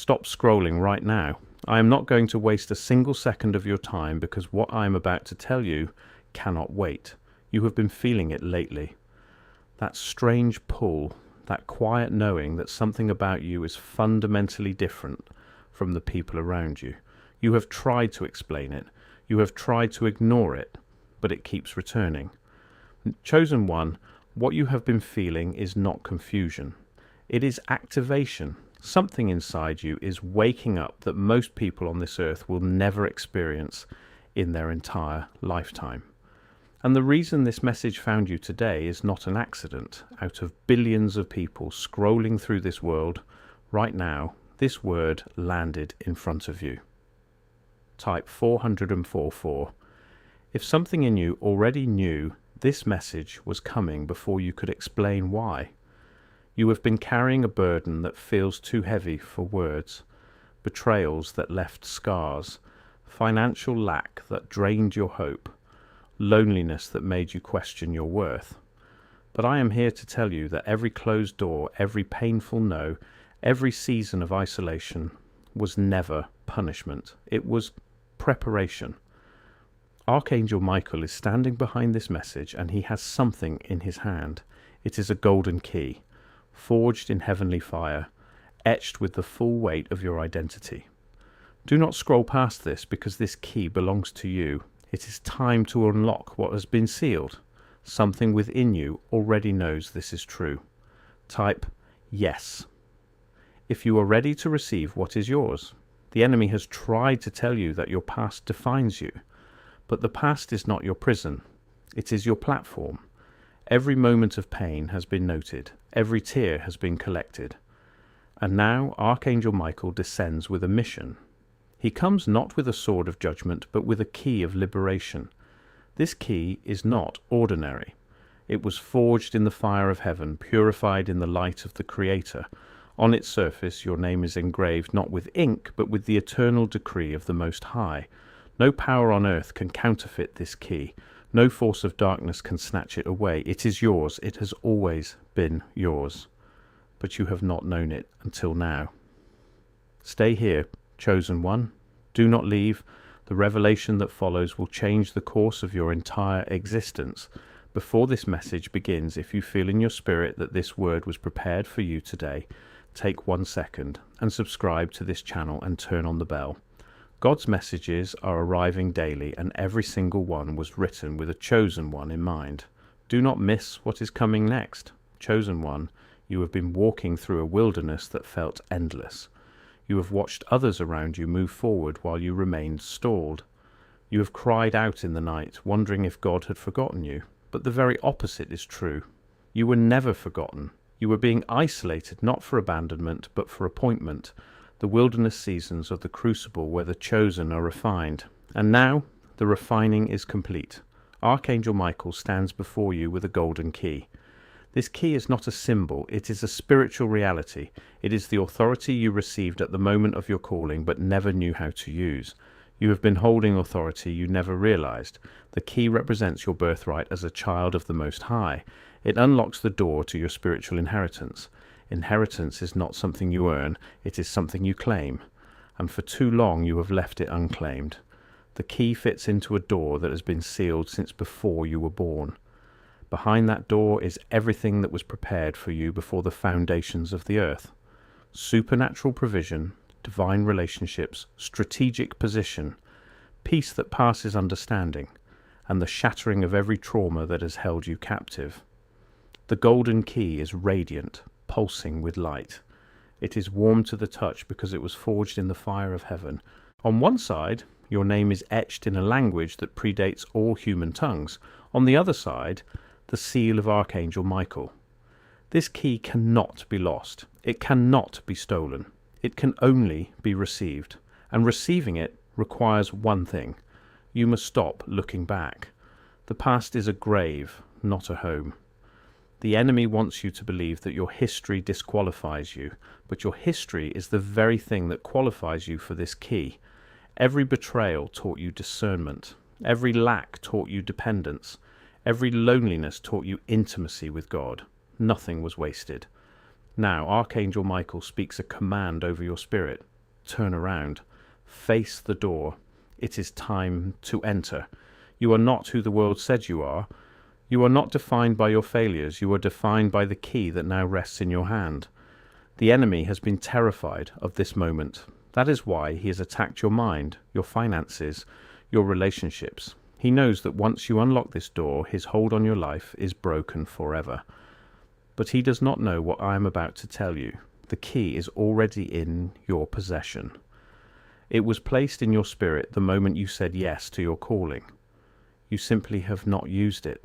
Stop scrolling right now. I am not going to waste a single second of your time because what I am about to tell you cannot wait. You have been feeling it lately. That strange pull, that quiet knowing that something about you is fundamentally different from the people around you. You have tried to explain it. You have tried to ignore it, but it keeps returning. Chosen one, what you have been feeling is not confusion. It is activation. Something inside you is waking up that most people on this earth will never experience in their entire lifetime. And the reason this message found you today is not an accident. Out of billions of people scrolling through this world, right now, this word landed in front of you. Type 444. If something in you already knew this message was coming before you could explain why, you have been carrying a burden that feels too heavy for words, betrayals that left scars, financial lack that drained your hope, loneliness that made you question your worth. But I am here to tell you that every closed door, every painful no, every season of isolation was never punishment. It was preparation. Archangel Michael is standing behind this message, and he has something in his hand. It is a golden key, forged in heavenly fire, etched with the full weight of your identity. Do not scroll past this, because this key belongs to you. It is time to unlock what has been sealed. Something within you already knows this is true. Type yes. If you are ready to receive what is yours. The enemy has tried to tell you that your past defines you, but the past is not your prison. It is your platform. Every moment of pain has been noted. Every tear has been collected. And now Archangel Michael descends with a mission. He comes not with a sword of judgment, but with a key of liberation. This key is not ordinary. It was forged in the fire of heaven, purified in the light of the Creator. On its surface your name is engraved not with ink, but with the eternal decree of the Most High. No power on earth can counterfeit this key. No force of darkness can snatch it away. It is yours. It has always been yours. But you have not known it until now. Stay here, chosen one. Do not leave. The revelation that follows will change the course of your entire existence. Before this message begins, if you feel in your spirit that this word was prepared for you today, take 1 second and subscribe to this channel and turn on the bell. God's messages are arriving daily, and every single one was written with a chosen one in mind. Do not miss what is coming next. Chosen one, you have been walking through a wilderness that felt endless. You have watched others around you move forward while you remained stalled. You have cried out in the night, wondering if God had forgotten you. But the very opposite is true. You were never forgotten. You were being isolated, not for abandonment, but for appointment. The wilderness seasons of the crucible where the chosen are refined. And now the refining is complete. Archangel Michael stands before you with a golden key. This key is not a symbol, it is a spiritual reality. It is the authority you received at the moment of your calling but never knew how to use. You have been holding authority you never realized. The key represents your birthright as a child of the Most High. It unlocks the door to your spiritual inheritance. Inheritance is not something you earn, it is something you claim. And for too long you have left it unclaimed. The key fits into a door that has been sealed since before you were born. Behind that door is everything that was prepared for you before the foundations of the earth. Supernatural provision, divine relationships, strategic position, peace that passes understanding, and the shattering of every trauma that has held you captive. The golden key is radiant, pulsing with light. It is warm to the touch because it was forged in the fire of heaven. On one side, your name is etched in a language that predates all human tongues. On the other side, the seal of Archangel Michael. This key cannot be lost. It cannot be stolen. It can only be received. And receiving it requires one thing. You must stop looking back. The past is a grave, not a home. The enemy wants you to believe that your history disqualifies you, but your history is the very thing that qualifies you for this key. Every betrayal taught you discernment. Every lack taught you dependence. Every loneliness taught you intimacy with God. Nothing was wasted. Now, Archangel Michael speaks a command over your spirit. Turn around. Face the door. It is time to enter. You are not who the world said you are. You are not defined by your failures. You are defined by the key that now rests in your hand. The enemy has been terrified of this moment. That is why he has attacked your mind, your finances, your relationships. He knows that once you unlock this door, his hold on your life is broken forever. But he does not know what I am about to tell you. The key is already in your possession. It was placed in your spirit the moment you said yes to your calling. You simply have not used it.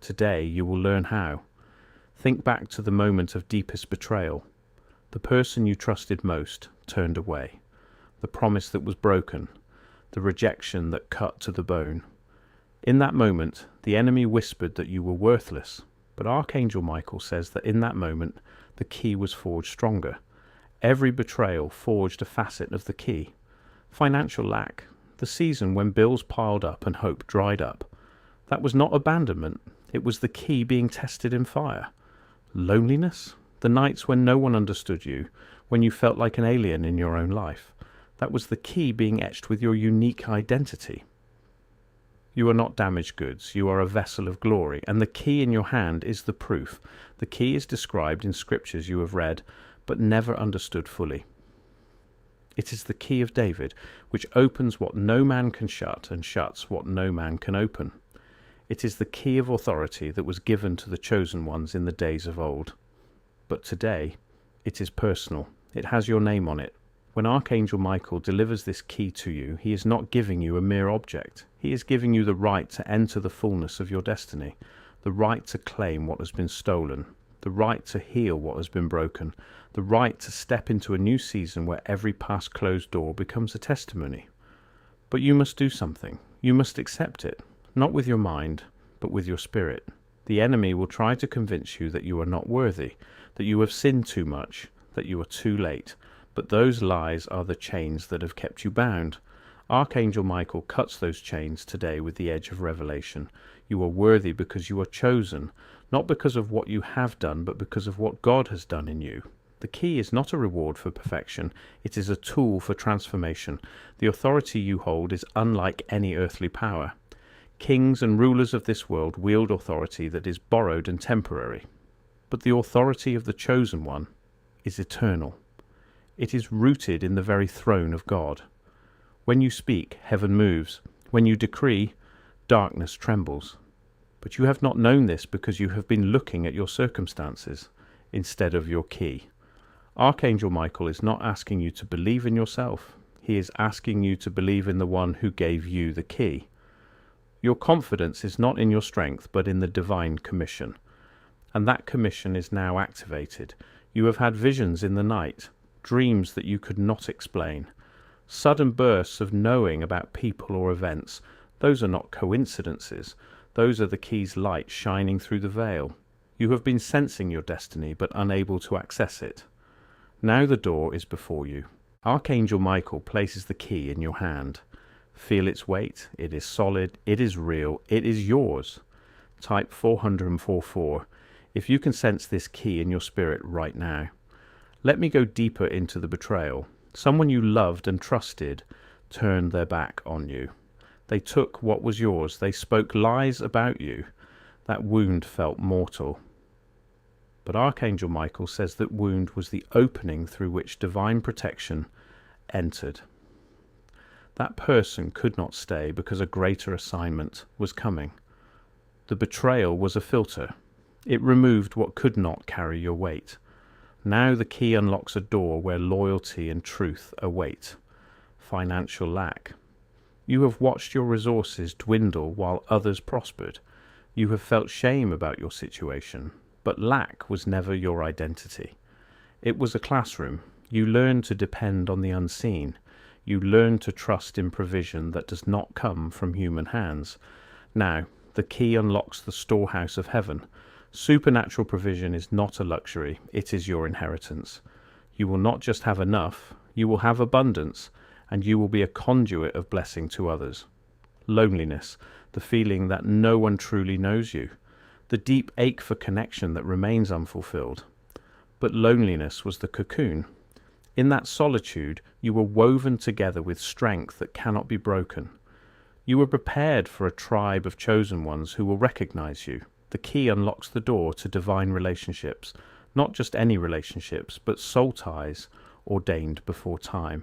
Today you will learn how. Think back to the moment of deepest betrayal. The person you trusted most turned away. The promise that was broken. The rejection that cut to the bone. In that moment, the enemy whispered that you were worthless. But Archangel Michael says that in that moment, the key was forged stronger. Every betrayal forged a facet of the key. Financial lack, the season when bills piled up and hope dried up. That was not abandonment. It was the key being tested in fire. Loneliness, the nights when no one understood you, when you felt like an alien in your own life. That was the key being etched with your unique identity. You are not damaged goods. You are a vessel of glory, and the key in your hand is the proof. The key is described in scriptures you have read, but never understood fully. It is the key of David, which opens what no man can shut and shuts what no man can open. It is the key of authority that was given to the chosen ones in the days of old. But today, it is personal. It has your name on it. When Archangel Michael delivers this key to you, he is not giving you a mere object. He is giving you the right to enter the fullness of your destiny, the right to claim what has been stolen, the right to heal what has been broken, the right to step into a new season where every past closed door becomes a testimony. But you must do something. You must accept it, not with your mind, but with your spirit. The enemy will try to convince you that you are not worthy, that you have sinned too much, that you are too late. But those lies are the chains that have kept you bound. Archangel Michael cuts those chains today with the edge of revelation. You are worthy because you are chosen, not because of what you have done, but because of what God has done in you. The key is not a reward for perfection. It is a tool for transformation. The authority you hold is unlike any earthly power. Kings and rulers of this world wield authority that is borrowed and temporary. But the authority of the chosen one is eternal. It is rooted in the very throne of God. When you speak, heaven moves. When you decree, darkness trembles. But you have not known this because you have been looking at your circumstances instead of your key. Archangel Michael is not asking you to believe in yourself. He is asking you to believe in the one who gave you the key. Your confidence is not in your strength, but in the divine commission. And that commission is now activated. You have had visions in the night, dreams that you could not explain, sudden bursts of knowing about people or events. Those are not coincidences. Those are the key's light shining through the veil. You have been sensing your destiny, but unable to access it. Now the door is before you. Archangel Michael places the key in your hand. Feel its weight. It is solid. It is real. It is yours. Type 444 if you can sense this key in your spirit right now. Let me go deeper into the betrayal. Someone you loved and trusted turned their back on you. They took what was yours. They spoke lies about you. That wound felt mortal. But Archangel Michael says that wound was the opening through which divine protection entered. That person could not stay because a greater assignment was coming. The betrayal was a filter. It removed what could not carry your weight. Now the key unlocks a door where loyalty and truth await. Financial lack. You have watched your resources dwindle while others prospered. You have felt shame about your situation, but lack was never your identity. It was a classroom. You learned to depend on the unseen. You learned to trust in provision that does not come from human hands. Now, the key unlocks the storehouse of heaven. Supernatural provision is not a luxury, it is your inheritance. You will not just have enough, you will have abundance, and you will be a conduit of blessing to others. Loneliness, the feeling that no one truly knows you, the deep ache for connection that remains unfulfilled. But loneliness was the cocoon. In that solitude, you were woven together with strength that cannot be broken. You were prepared for a tribe of chosen ones who will recognize you. The key unlocks the door to divine relationships, not just any relationships, but soul ties ordained before time.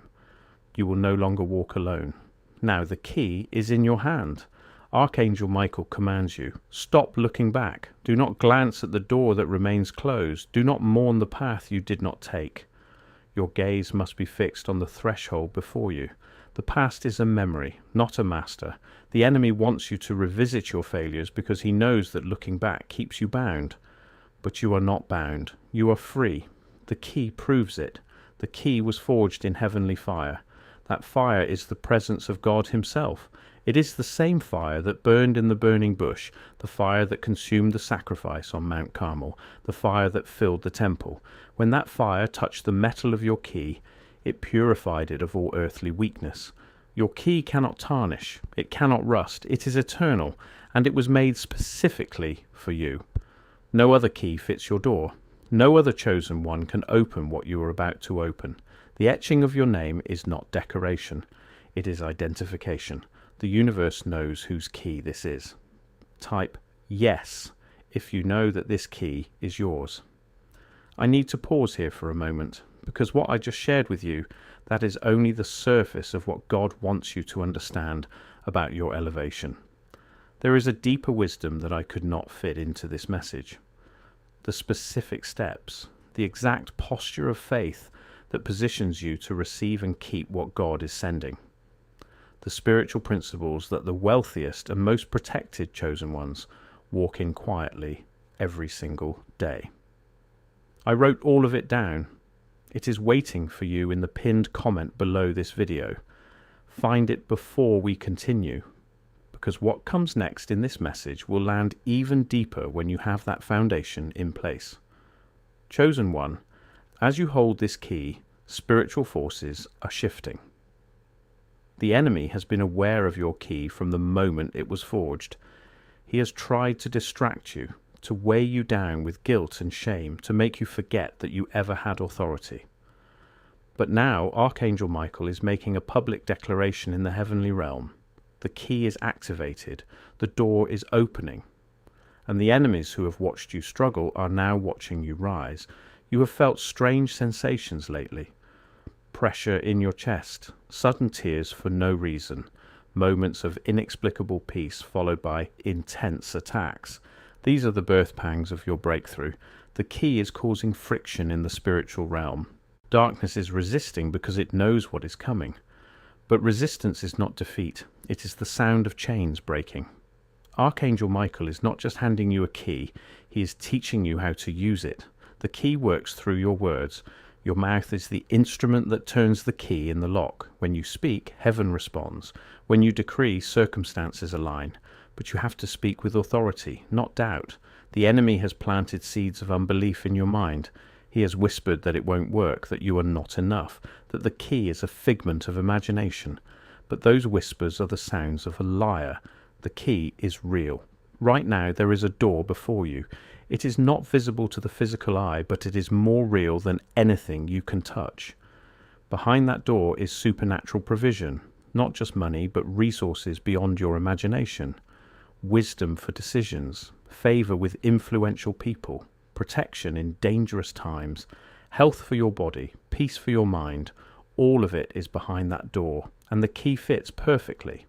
You will no longer walk alone. Now the key is in your hand. Archangel Michael commands you, stop looking back. Do not glance at the door that remains closed. Do not mourn the path you did not take. Your gaze must be fixed on the threshold before you. The past is a memory, not a master. The enemy wants you to revisit your failures because he knows that looking back keeps you bound. But you are not bound. You are free. The key proves it. The key was forged in heavenly fire. That fire is the presence of God himself. It is the same fire that burned in the burning bush, the fire that consumed the sacrifice on Mount Carmel, the fire that filled the temple. When that fire touched the metal of your key, it purified it of all earthly weakness. Your key cannot tarnish, it cannot rust, it is eternal, and it was made specifically for you. No other key fits your door. No other chosen one can open what you are about to open. The etching of your name is not decoration, it is identification. The universe knows whose key this is. Type yes if you know that this key is yours. I need to pause here for a moment, because what I just shared with you, that is only the surface of what God wants you to understand about your elevation. There is a deeper wisdom that I could not fit into this message. The specific steps, the exact posture of faith that positions you to receive and keep what God is sending. The spiritual principles that the wealthiest and most protected chosen ones walk in quietly every single day. I wrote all of it down. It is waiting for you in the pinned comment below this video. Find it before we continue, because what comes next in this message will land even deeper when you have that foundation in place. Chosen one, as you hold this key, spiritual forces are shifting. The enemy has been aware of your key from the moment it was forged. He has tried to distract you, to weigh you down with guilt and shame, to make you forget that you ever had authority. But now Archangel Michael is making a public declaration in the heavenly realm. The key is activated, the door is opening, and the enemies who have watched you struggle are now watching you rise. You have felt strange sensations lately. Pressure in your chest, sudden tears for no reason, moments of inexplicable peace followed by intense attacks. These are the birth pangs of your breakthrough. The key is causing friction in the spiritual realm. Darkness is resisting because it knows what is coming. But resistance is not defeat. It is the sound of chains breaking. Archangel Michael is not just handing you a key, he is teaching you how to use it. The key works through your words. Your mouth is the instrument that turns the key in the lock. When you speak, heaven responds. When you decree, circumstances align. But you have to speak with authority, not doubt. The enemy has planted seeds of unbelief in your mind. He has whispered that it won't work, that you are not enough, that the key is a figment of imagination. But those whispers are the sounds of a liar. The key is real. Right now there is a door before you. It is not visible to the physical eye, but it is more real than anything you can touch. Behind that door is supernatural provision, not just money, but resources beyond your imagination, wisdom for decisions, favor with influential people, protection in dangerous times, health for your body, peace for your mind. All of it is behind that door, and the key fits perfectly.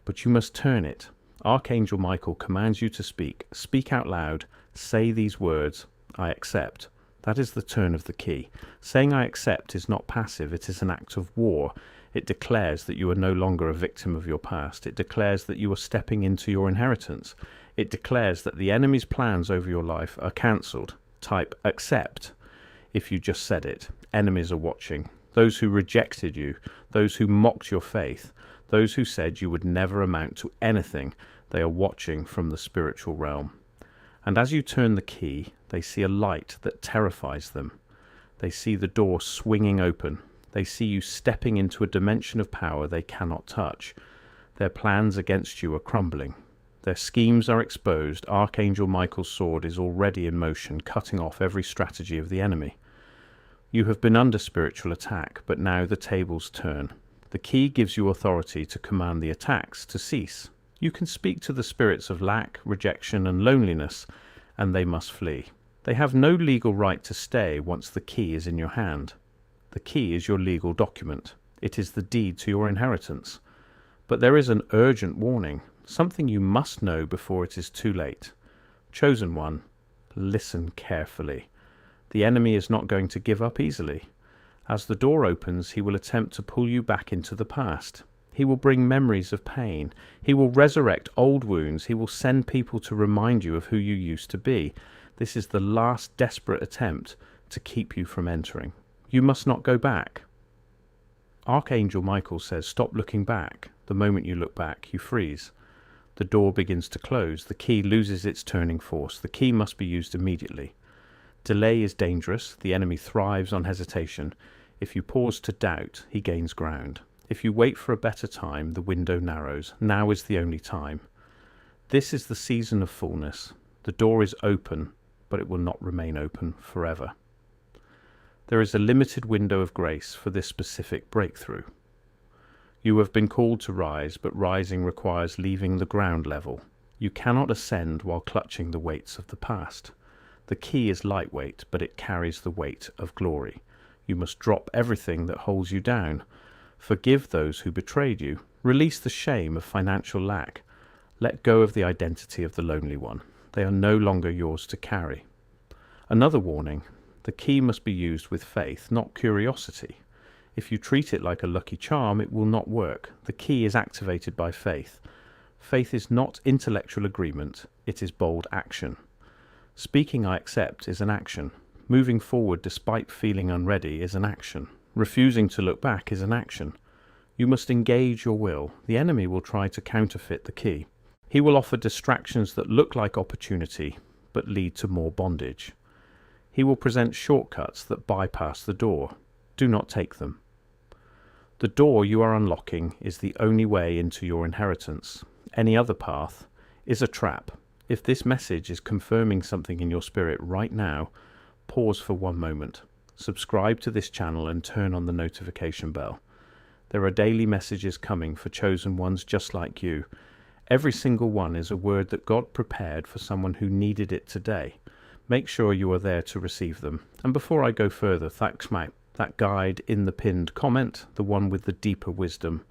But you must turn it. Archangel Michael commands you to speak. Speak out loud. Say these words, I accept. That is the turn of the key. Saying I accept is not passive, it is an act of war. It declares that you are no longer a victim of your past. It declares that you are stepping into your inheritance. It declares that the enemy's plans over your life are cancelled. Type accept if you just said it. Enemies are watching. Those who rejected you, those who mocked your faith, those who said you would never amount to anything, they are watching from the spiritual realm. And as you turn the key, they see a light that terrifies them. They see the door swinging open. They see you stepping into a dimension of power they cannot touch. Their plans against you are crumbling. Their schemes are exposed. Archangel Michael's sword is already in motion, cutting off every strategy of the enemy. You have been under spiritual attack, but now the tables turn. The key gives you authority to command the attacks to cease. You can speak to the spirits of lack, rejection, and loneliness, and they must flee. They have no legal right to stay once the key is in your hand. The key is your legal document. It is the deed to your inheritance. But there is an urgent warning, something you must know before it is too late. Chosen one, listen carefully. The enemy is not going to give up easily. As the door opens, he will attempt to pull you back into the past. He will bring memories of pain. He will resurrect old wounds. He will send people to remind you of who you used to be. This is the last desperate attempt to keep you from entering. You must not go back. Archangel Michael says, stop looking back. The moment you look back, you freeze. The door begins to close. The key loses its turning force. The key must be used immediately. Delay is dangerous. The enemy thrives on hesitation. If you pause to doubt, he gains ground. If you wait for a better time, the window narrows. Now is the only time. This is the season of fullness. The door is open, but it will not remain open forever. There is a limited window of grace for this specific breakthrough. You have been called to rise, but rising requires leaving the ground level. You cannot ascend while clutching the weights of the past. The key is lightweight, but it carries the weight of glory. You must drop everything that holds you down. Forgive those who betrayed you. Release the shame of financial lack. Let go of the identity of the lonely one. They are no longer yours to carry. Another warning. The key must be used with faith, not curiosity. If you treat it like a lucky charm, it will not work. The key is activated by faith. Faith is not intellectual agreement. It is bold action. Speaking I accept is an action. Moving forward despite feeling unready is an action. Refusing to look back is an action. You must engage your will. The enemy will try to counterfeit the key. He will offer distractions that look like opportunity, but lead to more bondage. He will present shortcuts that bypass the door. Do not take them. The door you are unlocking is the only way into your inheritance. Any other path is a trap. If this message is confirming something in your spirit right now, pause for one moment. Subscribe to this channel and turn on the notification bell. There are daily messages coming for chosen ones just like you. Every single one is a word that God prepared for someone who needed it today. Make sure you are there to receive them. And before I go further, thanks mate. That guide in the pinned comment, the one with the deeper wisdom.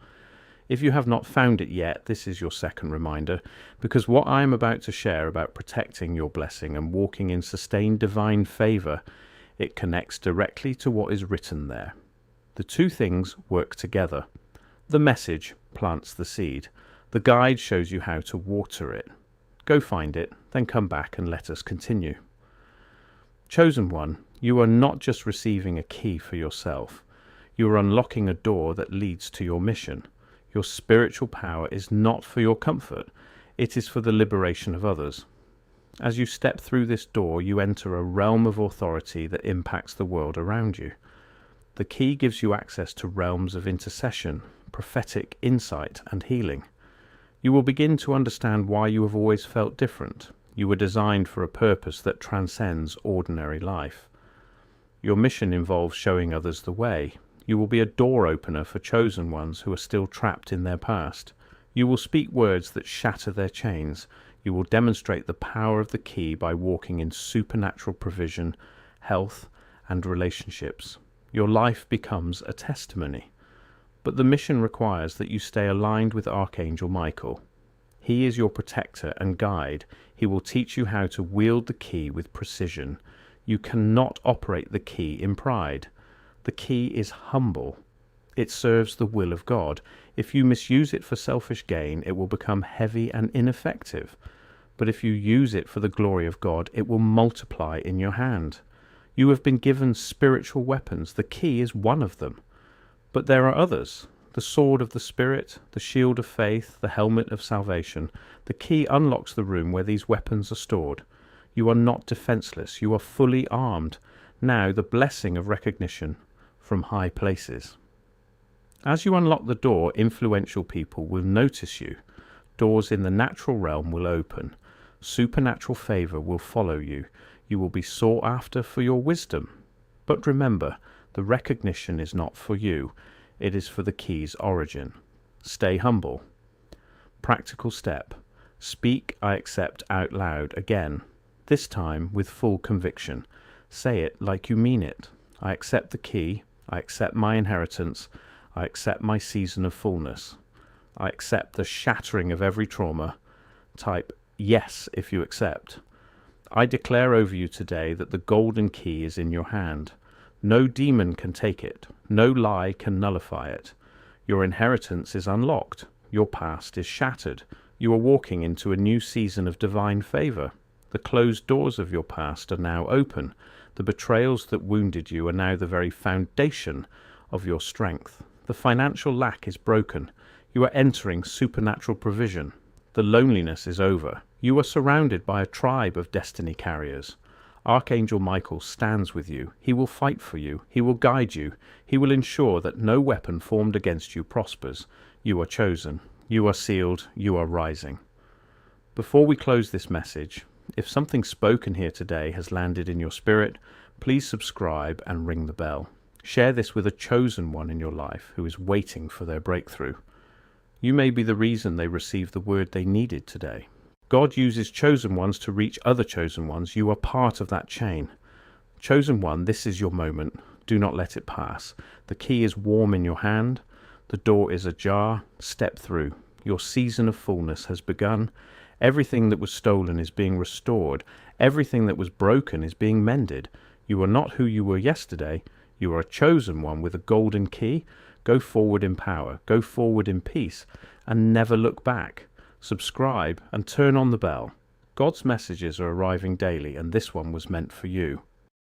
If you have not found it yet, this is your second reminder, because what I am about to share about protecting your blessing and walking in sustained divine favor, it connects directly to what is written there. The two things work together. The message plants the seed. The guide shows you how to water it. Go find it, then come back and let us continue. Chosen one, you are not just receiving a key for yourself. You are unlocking a door that leads to your mission. Your spiritual power is not for your comfort. It is for the liberation of others. As you step through this door, you enter a realm of authority that impacts the world around you. The key gives you access to realms of intercession, prophetic insight, and healing. You will begin to understand why you have always felt different. You were designed for a purpose that transcends ordinary life. Your mission involves showing others the way. You will be a door opener for chosen ones who are still trapped in their past. You will speak words that shatter their chains. You will demonstrate the power of the key by walking in supernatural provision, health, and relationships. Your life becomes a testimony. But the mission requires that you stay aligned with Archangel Michael. He is your protector and guide. He will teach you how to wield the key with precision. You cannot operate the key in pride. The key is humble. It serves the will of God. If you misuse it for selfish gain, it will become heavy and ineffective. But if you use it for the glory of God, it will multiply in your hand. You have been given spiritual weapons. The key is one of them. But there are others. The sword of the Spirit, the shield of faith, the helmet of salvation. The key unlocks the room where these weapons are stored. You are not defenseless. You are fully armed. Now the blessing of recognition from high places. As you unlock the door, influential people will notice you. Doors in the natural realm will open. Supernatural favor will follow you. You will be sought after for your wisdom. But remember, the recognition is not for you. It is for the key's origin. Stay humble. Practical step. Speak I accept out loud again, this time with full conviction. Say it like you mean it. I accept the key. I accept my inheritance. I accept my season of fullness. I accept the shattering of every trauma. Type yes if you accept. I declare over you today that the golden key is in your hand. No demon can take it. No lie can nullify it. Your inheritance is unlocked. Your past is shattered. You are walking into a new season of divine favor. The closed doors of your past are now open. The betrayals that wounded you are now the very foundation of your strength. The financial lack is broken. You are entering supernatural provision. The loneliness is over. You are surrounded by a tribe of destiny carriers. Archangel Michael stands with you. He will fight for you. He will guide you. He will ensure that no weapon formed against you prospers. You are chosen. You are sealed. You are rising. Before we close this message, if something spoken here today has landed in your spirit, please subscribe and ring the bell. Share this with a chosen one in your life who is waiting for their breakthrough. You may be the reason they received the word they needed today. God uses chosen ones to reach other chosen ones. You are part of that chain. Chosen one, this is your moment. Do not let it pass. The key is warm in your hand. The door is ajar. Step through. Your season of fullness has begun. Everything that was stolen is being restored. Everything that was broken is being mended. You are not who you were yesterday. You are a chosen one with a golden key. Go forward in power. Go forward in peace. And never look back. Subscribe and turn on the bell. God's messages are arriving daily, and this one was meant for you.